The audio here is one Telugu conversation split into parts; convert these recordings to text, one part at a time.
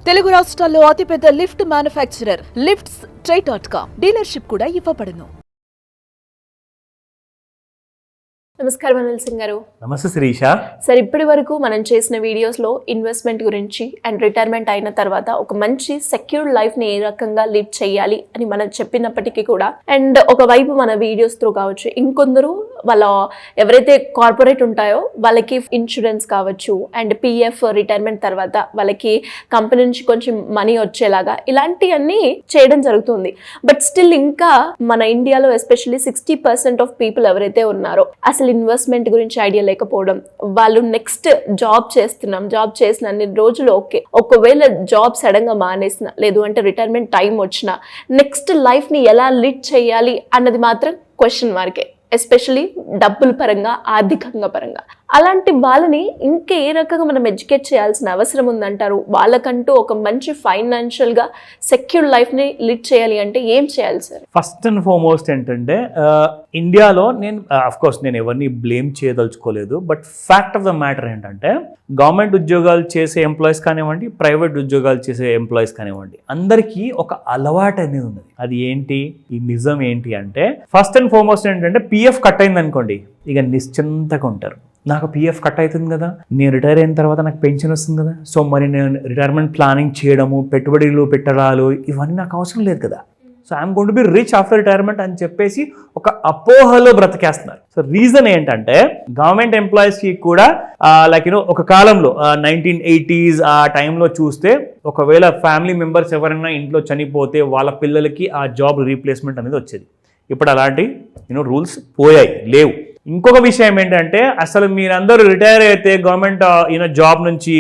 తెలుగు రాష్ట్రాల్లో అతిపెద్ద లిఫ్ట్ మ్యానుఫ్యాక్చరర్ లిఫ్ట్స్ ట్రై.com డీలర్షిప్ కూడా ఇవ్వబడును. నమస్కారం అనిల్ సింగ్ గారు. నమస్తే శిరీష. సార్, ఇప్పటి వరకు మనం చేసిన వీడియోస్లో ఇన్వెస్ట్మెంట్ గురించి అండ్ రిటైర్మెంట్ అయిన తర్వాత ఒక మంచి సెక్యూర్డ్ లైఫ్ని ఏ రకంగా లీడ్ చేయాలి అని మనం చెప్పినప్పటికీ కూడా అండ్ ఒకవైపు మన వీడియోస్ త్రూ కావచ్చు, ఇంకొందరు వాళ్ళ ఎవరైతే కార్పొరేట్ ఉంటాయో వాళ్ళకి ఇన్సూరెన్స్ కావచ్చు అండ్ పిఎఫ్ రిటైర్మెంట్ తర్వాత వాళ్ళకి కంపెనీ నుంచి కొంచెం మనీ వచ్చేలాగా ఇలాంటివన్నీ చేయడం జరుగుతుంది. బట్ స్టిల్ ఇంకా మన ఇండియాలో ఎస్పెషల్లీ 60% ఆఫ్ పీపుల్ ఎవరైతే ఉన్నారో అసలు ఇన్వెస్ట్మెంట్ గురించి ఐడియా లేకపోవడం, వాళ్ళు నెక్స్ట్ జాబ్ చేసిన అన్ని రోజులు ఓకే, ఒకవేళ జాబ్ సడన్ గా మానేసిన లేదు అంటే రిటైర్మెంట్ టైం వచ్చినా నెక్స్ట్ లైఫ్ ని ఎలా లీడ్ చేయాలి అన్నది మాత్రం క్వశ్చన్ మార్కే, ఎస్పెషలీ డబ్బుల పరంగా, ఆర్థికంగా పరంగా. అలాంటి వాళ్ళని ఇంకా ఏ రకంగా మనం ఎడ్యుకేట్ చేయాల్సిన అవసరం ఉందంటారు? వాళ్ళకంటూ ఒక మంచి ఫైనాన్షియల్ గా సెక్యూర్ లైఫ్ ని లీడ్ చేయాలి అంటే ఏం చేయాలి సార్? ఫస్ట్ అండ్ ఫార్మోస్ట్ ఏంటంటే ఇండియాలో నేను ఎవరిని బ్లేమ్ చేయదలుచుకోలేదు, but fact of the matter ఏంటంటే గవర్నమెంట్ ఉద్యోగాలు చేసే ఎంప్లాయీస్ కానివ్వండి, ప్రైవేట్ ఉద్యోగాలు చేసే ఎంప్లాయీస్ కానివ్వండి, అందరికీ ఒక అలవాటు అనేది ఉన్నది. అది ఏంటి, ఈ నిజం ఏంటి అంటే ఫస్ట్ అండ్ ఫార్మోస్ట్ ఏంటంటే పిఎఫ్ కట్ అయింది అనుకోండి, ఇక నిశ్చింతగా ఉంటారు. నాకు పిఎఫ్ కట్ అవుతుంది కదా, నేను రిటైర్ అయిన తర్వాత నాకు పెన్షన్ వస్తుంది కదా, సో మరి నేను రిటైర్మెంట్ ప్లానింగ్ చేయడము, పెట్టుబడులు పెట్టడాలు ఇవన్నీ నాకు అవసరం లేదు కదా, so I'm going to be rich after retirement అని చెప్పేసి ఒక అపోహలో బ్రతికేస్తున్నారు. సో రీజన్ ఏంటంటే గవర్నమెంట్ ఎంప్లాయీస్కి కూడా ఒక కాలంలో 1980s ఆ టైంలో చూస్తే ఒకవేళ ఫ్యామిలీ మెంబర్స్ ఎవరైనా ఇంట్లో చనిపోతే వాళ్ళ పిల్లలకి ఆ జాబ్ రీప్లేస్మెంట్ అనేది వచ్చేది. ఇప్పుడు అలాంటి రూల్స్ పోయాయి, లేవు. ఇంకొక విషయం ఏంటంటే అసలు మీరందరూ రిటైర్ అయితే గవర్నమెంట్ జాబ్ నుంచి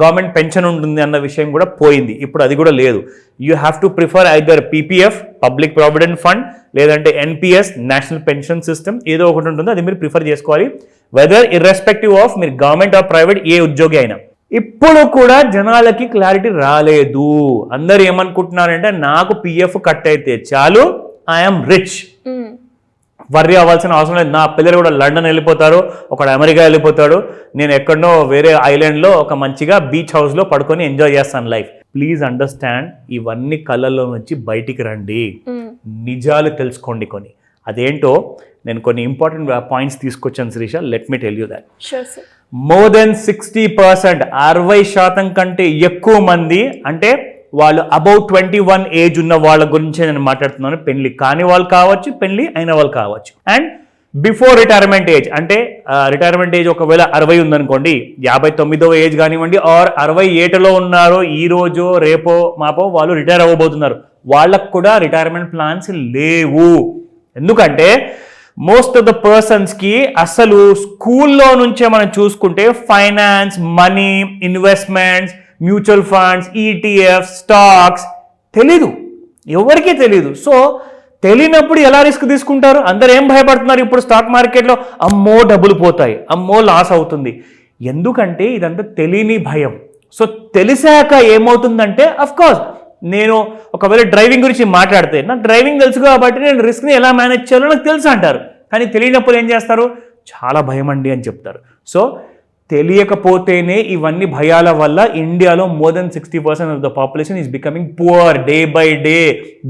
గవర్నమెంట్ పెన్షన్ ఉంటుంది అన్న విషయం కూడా పోయింది. ఇప్పుడు అది కూడా లేదు. You have to prefer either PPF, public provident fund, లేదంటే ఎన్పిఎస్, నేషనల్ పెన్షన్ సిస్టమ్, ఏదో ఒకటి ఉంటుంది, అది మీరు ప్రిఫర్ చేసుకోవాలి, వెదర్ ఇర్రెస్పెక్టివ్ ఆఫ్ మీరు గవర్నమెంట్ ఆర్ ప్రైవేట్ ఏ ఉద్యోగి అయినా. ఇప్పుడు కూడా జనాలకి క్లారిటీ రాలేదు. అందరు ఏమనుకుంటున్నారంటే నాకు పిఎఫ్ కట్ అయితే చాలు, ఐఎమ్ రిచ్, వర్రీ అవ్వాల్సిన అవసరం లేదు, నా పిల్లలు కూడా లండన్ వెళ్ళిపోతారు, ఒకడు అమెరికా వెళ్ళిపోతాడు, నేను ఎక్కడనో వేరే ఐలాండ్లో ఒక మంచిగా బీచ్ హౌస్లో పడుకొని ఎంజాయ్ చేస్తాను లైఫ్. ప్లీజ్ అండర్స్టాండ్, ఇవన్నీ కళ్ళల్లో నుంచి బయటికి రండి, నిజాలు తెలుసుకోండి కొన్ని. అదేంటో నేను కొన్ని ఇంపార్టెంట్ పాయింట్స్ తీసుకొచ్చాను Sirisha, let me tell you that. More than 60%, 60% కంటే ఎక్కువ మంది, అంటే వాళ్ళు అబౌట్ 21 ఏజ్ ఉన్న వాళ్ళ గురించి నేను మాట్లాడుతున్నాను. పెళ్లి కాని వాళ్ళు కావచ్చు, పెళ్లి అయిన వాళ్ళు కావచ్చు, అండ్ బిఫోర్ రిటైర్మెంట్ ఏజ్, అంటే రిటైర్మెంట్ ఏజ్ ఒకవేళ 60 ఉందనుకోండి, 59వ ఏజ్ కానివ్వండి, ఆర్ 67లో ఉన్నారో ఈ రోజు రేపో మాపో వాళ్ళు రిటైర్ అవ్వబోతున్నారు, వాళ్ళకు కూడా రిటైర్మెంట్ ప్లాన్స్ లేవు. ఎందుకంటే మోస్ట్ ఆఫ్ ద పర్సన్స్కి అసలు స్కూల్లో నుంచే మనం చూసుకుంటే finance, money, investments, mutual funds, ETF, stocks తెలీదు, ఎవరికీ తెలీదు. సో తెలియనప్పుడు ఎలా రిస్క్ తీసుకుంటారు? అందరు ఏం భయపడుతున్నారు ఇప్పుడు స్టాక్ మార్కెట్లో, అమ్మో డబ్బులు పోతాయి, అమ్మో లాస్ అవుతుంది. ఎందుకంటే ఇదంతా తెలియని భయం. సో తెలిసాక ఏమవుతుందంటే, అఫ్కోర్స్ నేను ఒకవేళ డ్రైవింగ్ గురించి మాట్లాడితే నాకు డ్రైవింగ్ తెలుసు కాబట్టి నేను రిస్క్ని ఎలా మేనేజ్ చేయాలో నాకు తెలుసు అంటారు. కానీ తెలియనప్పుడు ఏం చేస్తారు? చాలా భయం అండి అని చెప్తారు. సో తెలియకపోతేనే ఇవన్నీ భయాల వల్ల ఇండియాలో more than 60% of the population is becoming poor, day by day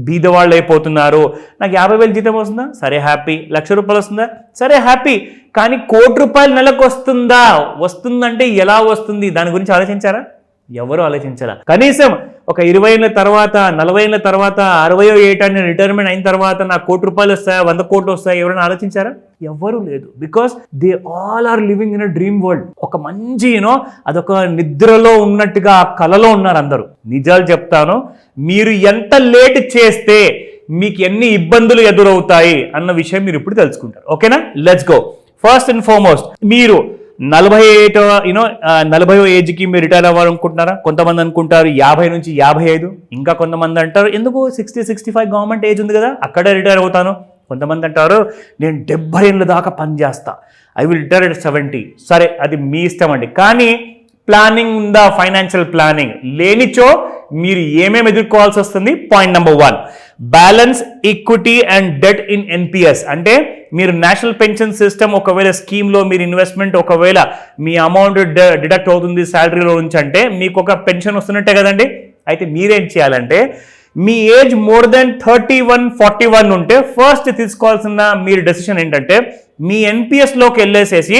బీదవాళ్ళు అయిపోతున్నారు. నాకు 50,000 జీతం వస్తుందా? సరే హ్యాపీ. 1,00,000 రూపాయలు వస్తుందా? సరే హ్యాపీ. కానీ ₹1,00,00,000 నెలకు వస్తుందా? వస్తుందంటే ఎలా వస్తుంది? దాని గురించి ఆలోచించారా? ఎవరు ఆలోచించారా? కనీసం ఒక 20 ఏళ్ళ తర్వాత, 40 ఏళ్ళ తర్వాత, 60వ ఏటాన్ని రిటైర్మెంట్ అయిన తర్వాత నాకు ₹1,00,00,000 వస్తాయా, 100 కోట్లు వస్తాయా, ఎవరైనా ఆలోచించారా? ఎవరు లేదు. Because they all are living in a dream world. ఒక మంచి అదొక నిద్రలో ఉన్నట్టుగా ఆ కలలో ఉన్నారు అందరూ. నిజాలు చెప్తాను, మీరు ఎంత లేట్ చేస్తే మీకు ఎన్ని ఇబ్బందులు ఎదురవుతాయి అన్న విషయం మీరు ఇప్పుడు తెలుసుకుంటారు. ఓకేనా? Let's go. First and foremost, మీరు 40వ ఏజ్కి మీరు రిటైర్ అవ్వాలనుకుంటున్నారా? కొంతమంది అనుకుంటారు 50 నుంచి 55, ఇంకా కొంతమంది అంటారు ఎందుకు 60-65 గవర్నమెంట్ ఏజ్ ఉంది కదా అక్కడే రిటైర్ అవుతాను. కొంతమంది అంటారు నేను 70 ఏళ్ళ దాకా పనిచేస్తా, ఐ విల్ రిటైర్ ఎట్ 70. సరే, అది మీ ఇష్టం అండి. కానీ ప్లానింగ్ ఉందా? ఫైనాన్షియల్ ప్లానింగ్ లేనిచో మీరు ఏమేమి ఎదుర్కోవాల్సి వస్తుంది? Point number 1, balance equity and debt in NPS. అంటే మీరు నేషనల్ పెన్షన్ సిస్టమ్ ఒకవేళ స్కీమ్లో మీరు ఇన్వెస్ట్మెంట్ ఒకవేళ మీ అమౌంట్ డిడక్ట్ అవుతుంది శాలరీలో నుంచి అంటే మీకు ఒక పెన్షన్ వస్తున్నట్టే కదండి. అయితే మీరేం చేయాలంటే మీ ఏజ్ మోర్ దెన్ 31-41 ఉంటే ఫస్ట్ తీసుకోవాల్సిన మీరు డెసిషన్ ఏంటంటే మీ ఎన్పిఎస్లోకి వెళ్ళేసేసి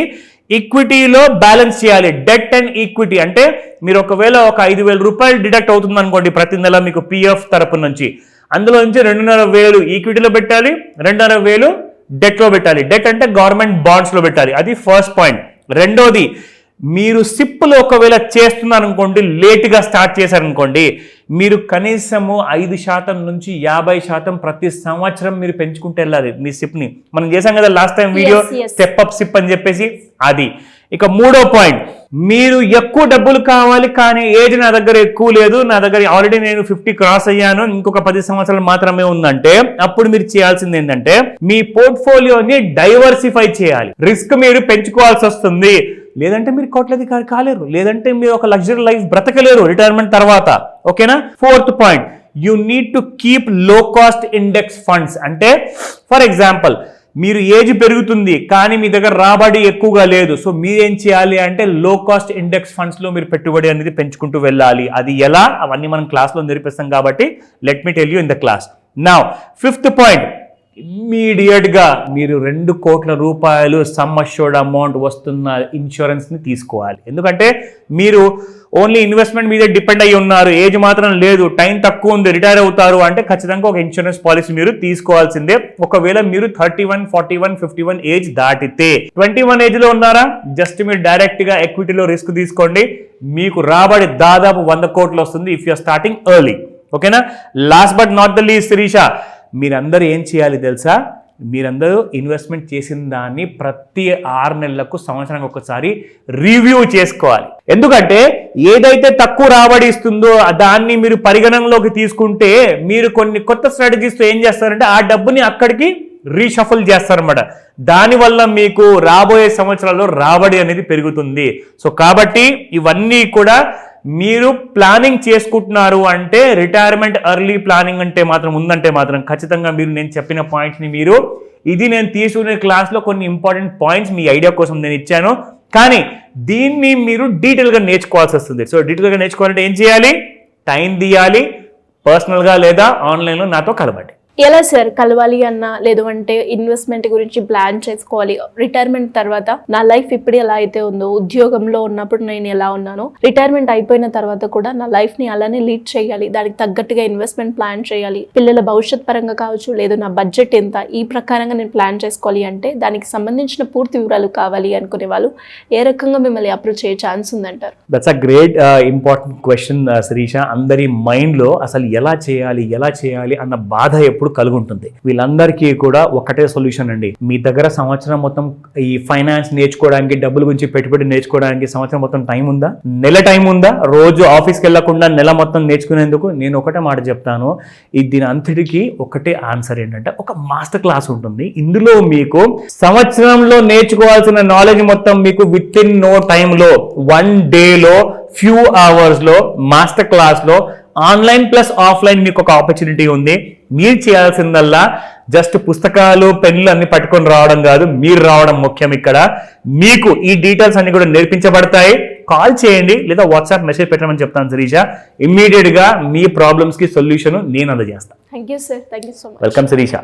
ఈక్విటీలో బ్యాలెన్స్ చేయాలి. డెట్ అండ్ ఈక్విటీ అంటే మీరు ఒకవేళ ఒక 5,000 రూపాయలు డిడక్ట్ అవుతుంది అనుకోండి ప్రతి నెల మీకు పిఎఫ్ తరపు నుంచి, అందులో నుంచి 2,500 ఈక్విటీలో పెట్టాలి, 2,500 డెట్లో పెట్టాలి. డెట్ అంటే గవర్నమెంట్ బాండ్స్లో పెట్టాలి. అది ఫస్ట్ పాయింట్. రెండోది, మీరు సిప్లో ఒకవేళ చేస్తున్నారు అనుకోండి, లేట్గా స్టార్ట్ చేశారనుకోండి, మీరు కనీసము 5% నుంచి 50% ప్రతి సంవత్సరం మీరు పెంచుకుంటూ వెళ్ళాలి మీ సిప్ని. మనం చేసాం కదా last time video, step up SIP అని చెప్పేసి. అది ఇక మూడో పాయింట్, మీరు ఎక్కువ డబ్బులు కావాలి కానీ ఏజ్ నా దగ్గర ఎక్కువ లేదు, నా దగ్గర ఆల్రెడీ నేను 50 క్రాస్ అయ్యాను, ఇంకొక 10 సంవత్సరాలు మాత్రమే ఉందంటే అప్పుడు మీరు చేయాల్సింది ఏంటంటే మీ పోర్ట్ఫోలియోని డైవర్సిఫై చేయాలి. రిస్క్ మీరు పెంచుకోవాల్సి వస్తుంది, లేదంటే మీరు కోట్లాధికారి కాలేరు, లేదంటే మీరు ఒక లగ్జరీ లైఫ్ బ్రతకలేరు రిటైర్మెంట్ తర్వాత. ఓకేనా. Fourth point, you need to keep లో కాస్ట్ ఇండెక్స్ ఫండ్స్. అంటే ఫర్ ఎగ్జాంపుల్ మీరు ఏజ్ పెరుగుతుంది కానీ మీ దగ్గర రాబడి ఎక్కువగా లేదు, సో మీరేం చేయాలి అంటే లో కాస్ట్ ఇండెక్స్ ఫండ్స్ లో మీరు పెట్టుబడి అనేది పెంచుకుంటూ వెళ్ళాలి. అది ఎలా, అవన్నీ మనం క్లాస్లో నేర్పిస్తాం కాబట్టి let me tell you in the class. Now fifth point, immediate గా మీరు 2 కోట్ల రూపాయలు సమ్ అష్యూర్డ్ అమౌంట్ వస్తున్న ఇన్సూరెన్స్ ని తీసుకోవాలి. ఎందుకంటే మీరు ఓన్లీ ఇన్వెస్ట్మెంట్ మీద డిపెండ్ అయ్యి ఉన్నారు, ఏజ్ మాత్రం లేదు, టైం తక్కువ ఉంది, రిటైర్ అవుతారు అంటే ఖచ్చితంగా ఒక ఇన్సూరెన్స్ పాలసీ మీరు తీసుకోవాల్సిందే. ఒకవేళ మీరు 31, 41, 51 ఏజ్ దాటితే, 21 ఏజ్ లో ఉన్నారా, జస్ట్ మీరు డైరెక్ట్ గా ఎక్విటీలో రిస్క్ తీసుకోండి, మీకు రాబడి దాదాపు 100 కోట్లు వస్తుంది ఇఫ్ యూఆర్ స్టార్టింగ్ ఎర్లీ. ఓకేనా. Last but not the least Sirisha, మీరందరూ ఏం చేయాలి తెలుసా, మీరందరూ ఇన్వెస్ట్మెంట్ చేసిన దాన్ని ప్రతి 6 నెలలకు సంవత్సరానికి ఒకసారి రివ్యూ చేసుకోవాలి. ఎందుకంటే ఏదైతే తక్కువ రాబడి ఇస్తుందో దాన్ని మీరు పరిగణనలోకి తీసుకుంటే మీరు కొన్ని కొత్త స్ట్రాటజీస్తో ఏం చేస్తారంటే ఆ డబ్బుని అక్కడికి రీషఫల్ చేస్తారన్నమాట. దానివల్ల మీకు రాబోయే సంవత్సరాల్లో రాబడి అనేది పెరుగుతుంది. సో కాబట్టి ఇవన్నీ కూడా మీరు ప్లానింగ్ చేసుకుంటున్నారు అంటే, రిటైర్మెంట్ ఎర్లీ ప్లానింగ్ అంటే మాత్రం ఉందంటే మాత్రం ఖచ్చితంగా మీరు నేను చెప్పిన పాయింట్స్ని మీరు, ఇది నేను తీసుకునే క్లాస్లో కొన్ని ఇంపార్టెంట్ పాయింట్స్ మీ ఐడియా కోసం నేను ఇచ్చాను, కానీ దీన్ని మీరు డీటెయిల్గా నేర్చుకోవాల్సి వస్తుంది. సో డీటెయిల్గా నేర్చుకోవాలంటే ఏం చేయాలి, టైం తీయాలి, పర్సనల్గా లేదా ఆన్లైన్లో నాతో కలవండి. ఎలా సార్ కలవాలి అన్నా, లేదు అంటే ఇన్వెస్ట్మెంట్ గురించి ప్లాన్ చేసుకోవాలి, రిటైర్మెంట్ తర్వాత నా లైఫ్ ఇప్పుడు ఎలా అయితే ఉందో, ఉద్యోగంలో ఉన్నప్పుడు నేను ఎలా ఉన్నానో, రిటైర్మెంట్ అయిపోయిన తర్వాత కూడా నా లైఫ్ ని అలానే లీడ్ చేయాలి, దానికి తగ్గట్టుగా ఇన్వెస్ట్మెంట్ ప్లాన్ చేయాలి, పిల్లల భవిష్యత్ పరంగా కావచ్చు, లేదు నా బడ్జెట్ ఎంత, ఈ ప్రకారంగా నేను ప్లాన్ చేసుకోవాలి అంటే దానికి సంబంధించిన పూర్తి వివరాలు కావాలి అనుకునే వాళ్ళు ఏ రకంగా మిమ్మల్ని అప్రోచ్ అయ్యే ఛాన్స్ ఉందంటారు? That's a great important question Sirisha. అందరి మైండ్ లో అసలు ఎలా చేయాలి అన్న బాధ ఎప్పుడు కలుగుంటుంది. వీళ్ళందరికీ కూడా ఒకటే సొల్యూషన్ అండి. మీ దగ్గర సంవత్సరం మొత్తం ఈ ఫైనాన్స్ నేర్చుకోవడానికి, డబ్బుల గురించి పెట్టుబడి నేర్చుకోవడానికి సంవత్సరం మొత్తం టైం ఉందా, నెల టైం ఉందా, రోజు ఆఫీస్కి వెళ్లకుండా నెల మొత్తం నేర్చుకునేందుకు? నేను ఒకటే మాట చెప్తాను, దీని అంతటికి ఒకటే ఆన్సర్ ఏంటంటే ఒక మాస్టర్ క్లాస్ ఉంటుంది. ఇందులో మీకు సంవత్సరంలో నేర్చుకోవాల్సిన నాలెడ్జ్ మొత్తం మీకు విత్ ఇన్ నో టైంలో, 1 డేలో, ఫ్యూ అవర్స్ లో, మాస్టర్ క్లాస్ లో, ఆన్లైన్ ప్లస్ ఆఫ్లైన్ మీకు ఒక ఆపర్చునిటీ ఉంది. మీరు చేయాల్సిందల్లా జస్ట్ పుస్తకాలు పెన్నులు అన్ని పట్టుకొని రావడం కాదు, మీరు రావడం ముఖ్యం. ఇక్కడ మీకు ఈ డీటెయిల్స్ అన్ని కూడా నేర్పించబడతాయి. కాల్ చేయండి లేదా వాట్సాప్ మెసేజ్ పెట్టమని చెప్తాను శిరీష. ఇమ్మీడియట్ గా మీ ప్రాబ్లమ్స్ కి సొల్యూషన్ నేను అందజేస్తాను. Thank you sir, thank you so much. Welcome Sirisha.